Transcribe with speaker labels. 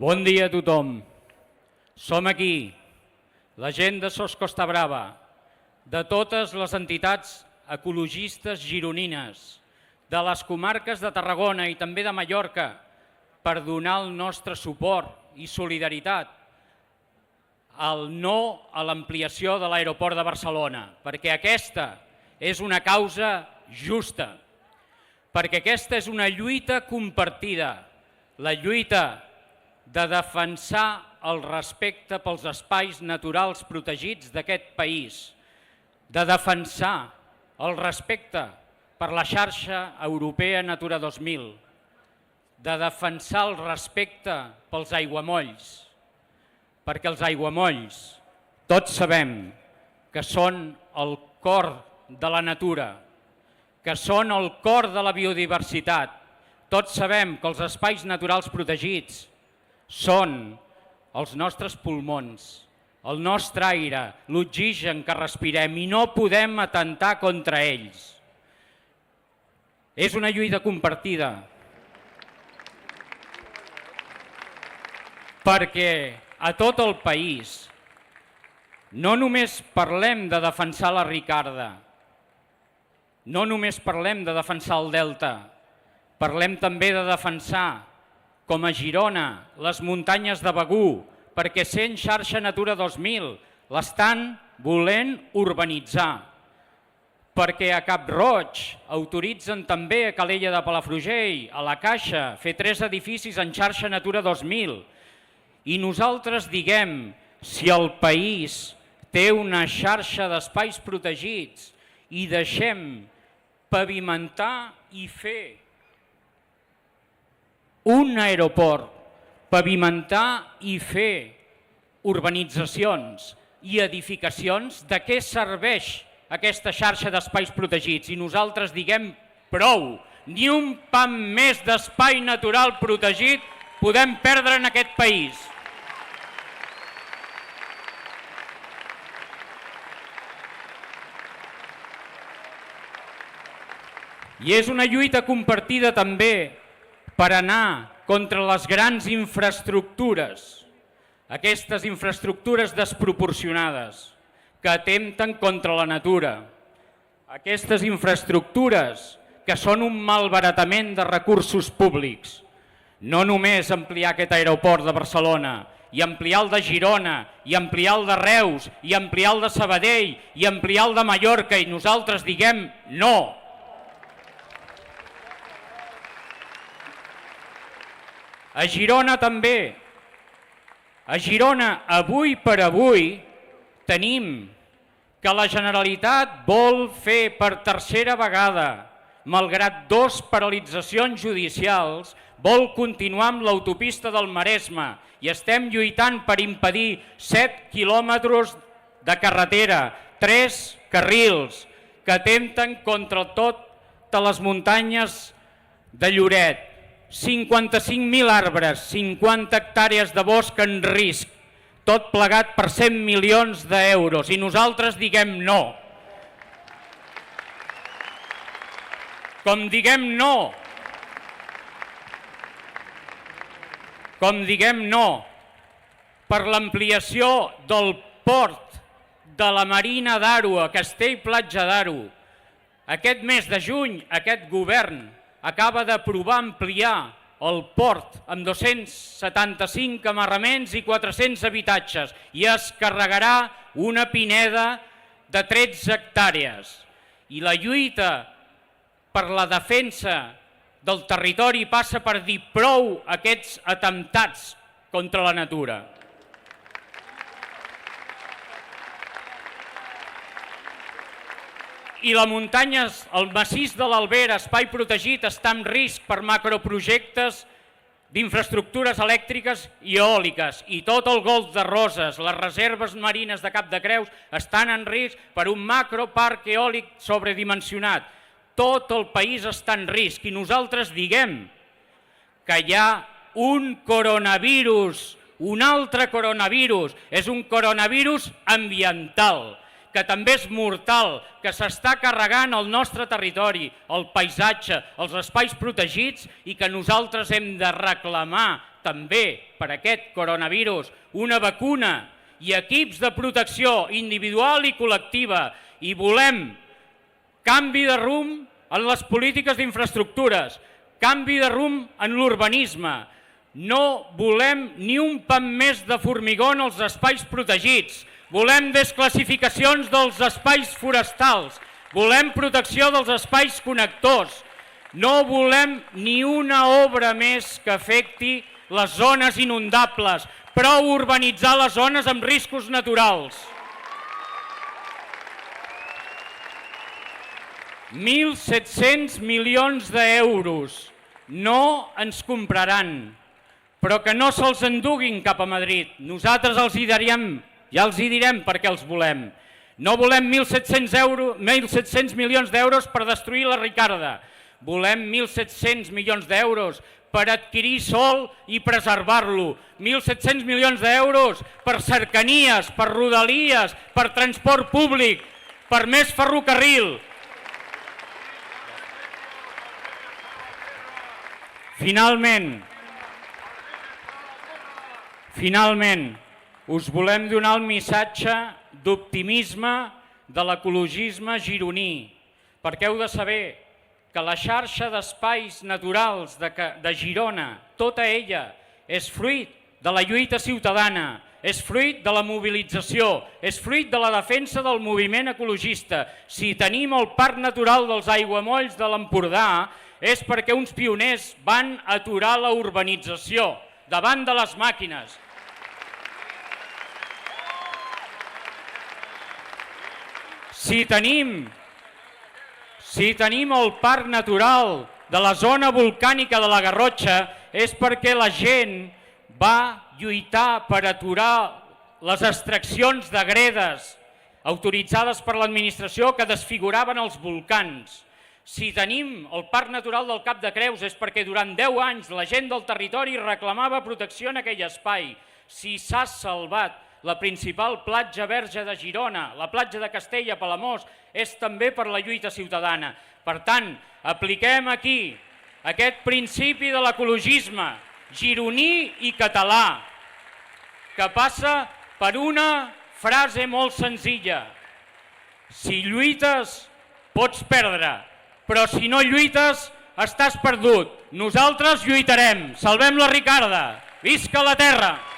Speaker 1: Bon dia a tothom. Som aquí, la gent de Sos Costa Brava, de totes les entitats ecologistes gironines, de les comarques de Tarragona i també de Mallorca, per donar el nostre suport i solidaritat al no a l'ampliació de l'aeroport de Barcelona, perquè aquesta és una causa justa, perquè aquesta és una lluita compartida, la lluita de defensar el respecte pels espais naturals protegits d'aquest país, de defensar el respecte per la xarxa europea Natura 2000, de defensar el respecte pels aiguamolls, perquè els aiguamolls tots sabem que són el cor de la natura, que són el cor de la biodiversitat. Tots sabem que els espais naturals protegits són els nostres pulmons, el nostre aire, l'oxigen que respirem i no podem atemptar contra ells. És una lluita compartida perquè a tot el país no només parlem de defensar la Ricarda, no només parlem de defensar el Delta, parlem també de defensar, com a Girona, les muntanyes de Begur, perquè sent xarxa Natura 2000 l'estan volent urbanitzar, perquè a Cap-roig autoritzen també a Calella de Palafrugell, a la Caixa, fer 3 edificis en xarxa Natura 2000. I nosaltres diguem, si el país té una xarxa d'espais protegits i deixem pavimentar i fer un aeroport, pavimentar i fer urbanitzacions i edificacions, de què serveix aquesta xarxa d'espais protegits? I nosaltres diguem prou, ni un pam més d'espai natural protegit podem perdre en aquest país. I és una lluita compartida també per anar contra les grans infraestructures, aquestes infraestructures desproporcionades que atempten contra la natura, aquestes infraestructures que són un malbaratament de recursos públics. No només ampliar aquest aeroport de Barcelona, i ampliar el de Girona, i ampliar el de Reus, i ampliar el de Sabadell, i ampliar el de Mallorca, i nosaltres diguem no. A Girona també. A Girona, avui per avui, tenim que la Generalitat vol fer per tercera vegada, malgrat 2 paralitzacions judicials, vol continuar amb l'autopista del Maresme i estem lluitant per impedir 7 quilòmetres de carretera, 3 carrils que atempten contra totes les muntanyes de Lloret. 55.000 arbres, 50 hectàrees de bosc en risc, tot plegat per 100 milions d'euros, i nosaltres diguem no. Com diguem no per l'ampliació del port de la Marina d'Aro a Castell-Platja d'Aro, aquest mes de juny aquest govern acaba d'aprovar ampliar el port amb 275 amarraments i 400 habitatges i es carregarà una pineda de 13 hectàrees. I la lluita per la defensa del territori passa per dir prou aquests atemptats contra la natura. I la muntanya, el massís de l'Albera, espai protegit, està en risc per macroprojectes d'infraestructures elèctriques i eòliques. I tot el golf de Roses, les reserves marines de Cap de Creus estan en risc per un macroparc eòlic sobredimensionat. Tot el país està en risc i nosaltres diguem que hi ha un coronavirus, un altre coronavirus, és un coronavirus ambiental, que també és mortal, que s'està carregant el nostre territori, el paisatge, els espais protegits i que nosaltres hem de reclamar també per aquest coronavirus una vacuna i equips de protecció individual i col·lectiva, i volem canvi de rumb en les polítiques d'infraestructures, canvi de rumb en l'urbanisme. No volem ni un pam més de formigó en els espais protegits. Volem desclassificacions dels espais forestals. Volem protecció dels espais connectors. No volem ni una obra més que afecti les zones inundables. Prou urbanitzar les zones amb riscos naturals. 1.700 milions d'euros no ens compraran, però que no se'ls enduguin cap a Madrid. Nosaltres els hi direm, ja els hi direm per què els volem. No volem 1.700 milions d'euros per destruir la Ricarda. Volem 1.700 milions d'euros per adquirir sòl i preservar-lo. 1.700 milions d'euros per cercanies, per rodalies, per transport públic, per més ferrocarril. Finalment, us volem donar el missatge d'optimisme de l'ecologisme gironí, perquè heu de saber que la xarxa d'espais naturals de Girona, tota ella, és fruit de la lluita ciutadana, és fruit de la mobilització, és fruit de la defensa del moviment ecologista. Si tenim el Parc Natural dels Aiguamolls de l'Empordà, és perquè uns pioners van aturar la urbanització davant de les màquines. Si tenim el Parc Natural de la zona volcànica de la Garrotxa, és perquè la gent va lluitar per aturar les extraccions de gredes autoritzades per l'administració que desfiguraven els volcans. Si tenim el Parc Natural del Cap de Creus és perquè durant 10 anys la gent del territori reclamava protecció en aquell espai. Si s'ha salvat la principal platja verge de Girona, la platja de Castella-Palamós, és també per la lluita ciutadana. Per tant, apliquem aquí aquest principi de l'ecologisme gironí i català, que passa per una frase molt senzilla. Si lluites, pots perdre. Però si no lluites, estàs perdut. Nosaltres lluitarem. Salvem la Ricarda. Visca la terra!